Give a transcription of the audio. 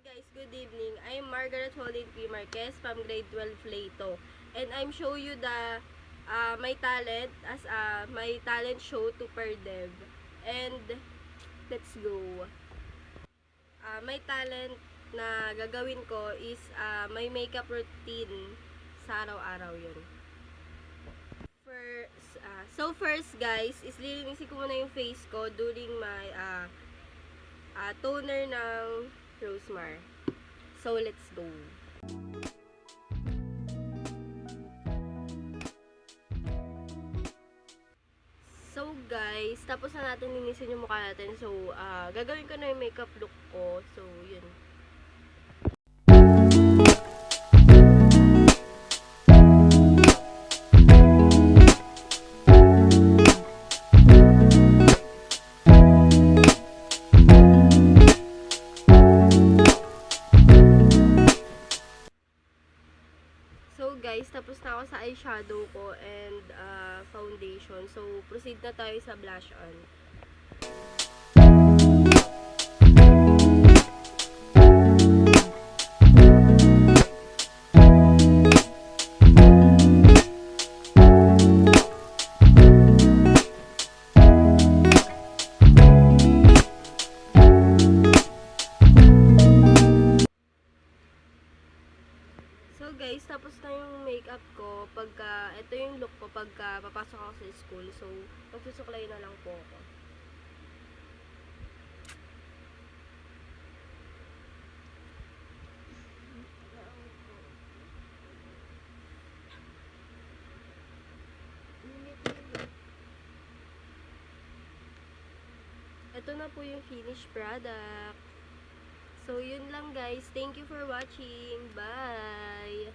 Guys, good evening. I'm Margaret Holland P. Marquez from grade 12 Leto. And I'm show you the my talent as my talent show to Perdev. And let's go. My talent na gagawin ko is my makeup routine sa araw-araw yun. First guys, is lilinisin ko muna yung face ko during my toner ng Rosemar. So, let's go. So, guys, tapos na natin linisin yung mukha natin. So, gagawin ko na yung makeup look ko. So, yun. So guys, tapos na ako sa eyeshadow ko and foundation. So proceed na tayo sa blush on. So guys, tapos na yung makeup ko. Ito yung look ko pagka papasok ako sa school. So, magsusuklay na lang po ako. Ito na po yung finished product. So, yun lang guys. Thank you for watching. Bye!